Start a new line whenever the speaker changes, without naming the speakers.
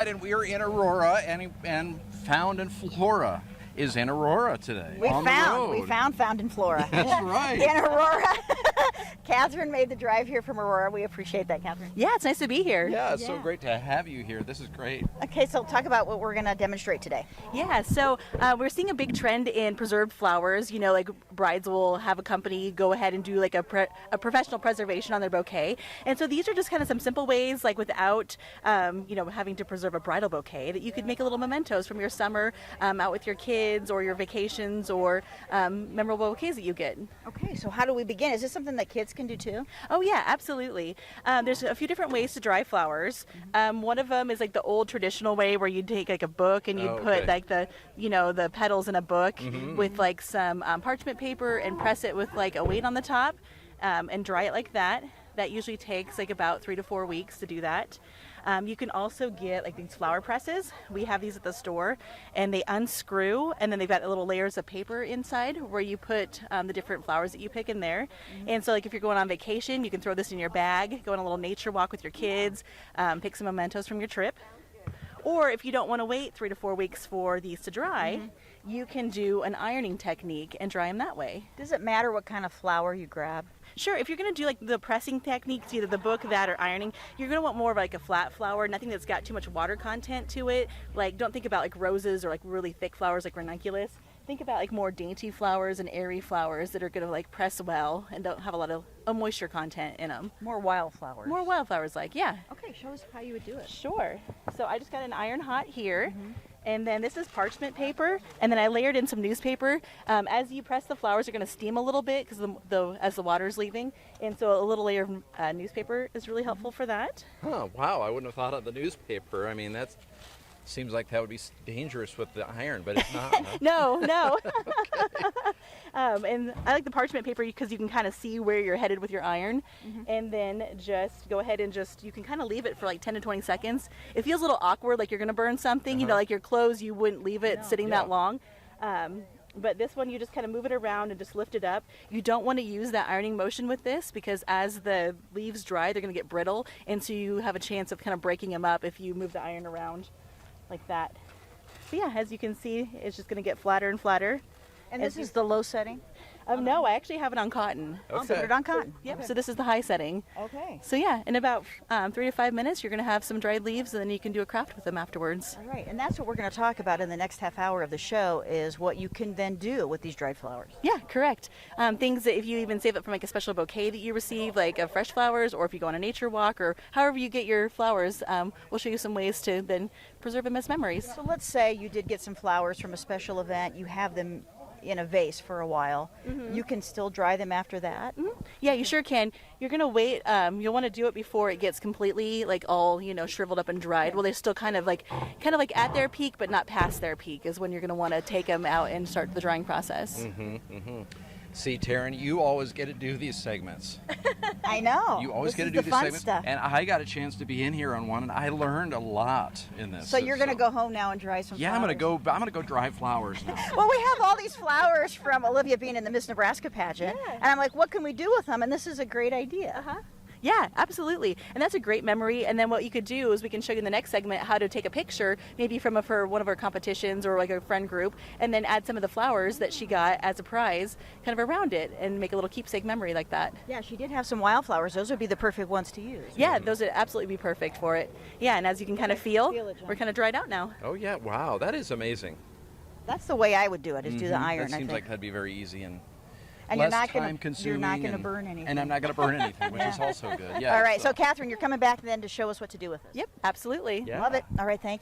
And we are in Aurora, and Found in Flora is in Aurora today.
We found in Flora.
That's right.
In Aurora. Catherine made the drive here from Aurora. We appreciate that, Catherine.
Yeah, it's nice to be here.
Yeah, it's so great to have you here. This is great.
Okay, so talk about what we're going to demonstrate today.
Yeah, so we're seeing a big trend in preserved flowers. You know, like brides will have a company go ahead and do like a professional preservation on their bouquet. And so these are just kind of some simple ways, like without, having to preserve a bridal bouquet, that you could make a little mementos from your summer out with your kids or your vacations or memorable bouquets that you get.
Okay, so how do we begin? Is this something that kids can do too?
Oh yeah, absolutely. There's a few different ways to dry flowers. One of them is like the old traditional way where you take like a book and you put like the petals in a book with like some parchment paper and press it with like a weight on the top and dry it like that. That usually takes like about 3 to 4 weeks to do that. You can also get like these flower presses. We have these at the store, and they unscrew, and then they've got little layers of paper inside where you put the different flowers that you pick in there. And so like if you're going on vacation, you can throw this in your bag, go on a little nature walk with your kids, pick some mementos from your trip. Or if you don't want to wait 3 to 4 weeks for these to dry, you can do an ironing technique and dry them that way.
Does it matter what kind of flower you grab?
Sure, if you're going to do like the pressing techniques, either the book, that, or ironing, you're going to want more of like a flat flower, nothing that's got too much water content to it. Like, don't think about like roses or like really thick flowers like ranunculus. Think about like more dainty flowers and airy flowers that are going to like press well and don't have a lot of moisture content in them.
More wildflowers.
More wildflowers, like, yeah.
Okay, show us how you would do it.
Sure. So I just got an iron hot here. And then this is parchment paper, and then I layered in some newspaper. As you press the flowers, you're going to steam a little bit because as the water's leaving, and so a little layer of newspaper is really helpful for that.
Oh, wow. I wouldn't have thought of the newspaper. I mean, that seems like that would be dangerous with the iron, but it's not. Huh?
No. And I like the parchment paper because you can kind of see where you're headed with your iron. And then just go ahead and you can kind of leave it for like 10 to 20 seconds. It feels a little awkward, like you're going to burn something. You know, like your clothes, you wouldn't leave it sitting that long. But this one, you just kind of move it around and just lift it up. You don't want to use that ironing motion with this because as the leaves dry, they're going to get brittle. And so you have a chance of kind of breaking them up if you move the iron around like that. But yeah, as you can see, it's just going to get flatter and flatter.
And this is the low setting?
No, I actually have it on cotton.
Okay. So put it on cotton.
Yep,
Okay.
so this is the high setting.
Okay.
So yeah, in about 3 to 5 minutes, you're going to have some dried leaves, and then you can do a craft with them afterwards.
All right, and that's what we're going to talk about in the next half hour of the show is what you can then do with these dried flowers.
Yeah, correct. Things that if you even save it from like a special bouquet that you receive, like of fresh flowers, or if you go on a nature walk, or however you get your flowers, we'll show you some ways to then preserve them as memories.
So let's say you did get some flowers from a special event, you have them in a vase for a while. You can still dry them after that?
Yeah, you sure can. You're going to wait. You'll want to do it before it gets completely like all, shriveled up and dried. Well, they're still kind of like at their peak, but not past their peak is when you're going to want to take them out and start the drying process.
See, Taryn, you always get to do these segments.
I know.
You always get to do
the
these
fun
segments.
stuff.
And I got a chance to be in here on one, and I learned a lot in this.
So you're going to go home now and dry some flowers?
Yeah, I'm going to go dry flowers now.
Well, we have all these flowers from Olivia being in the Miss Nebraska pageant. Yeah. And I'm like, what can we do with them? And this is a great idea.
Yeah, absolutely. And that's a great memory. And then what you could do is we can show you in the next segment how to take a picture, maybe from one of our competitions or like a friend group, and then add some of the flowers that she got as a prize kind of around it and make a little keepsake memory like that.
Yeah, she did have some wildflowers. Those would be the perfect ones to use.
Yeah, those would absolutely be perfect for it. Yeah, and as you can kind of feel we're kind of dried out now.
Oh, yeah. Wow, that is amazing.
That's the way I would do it, is do the iron,
That seems
I think.
like that'd be very easy and
you're
less
not gonna,
time-consuming.
You're not going to burn anything.
And I'm not going to burn anything, which is also good. Yeah.
All right, so Catherine, you're coming back then to show us what to do with this.
Yep, absolutely.
Yeah.
Love it. All right, thank you.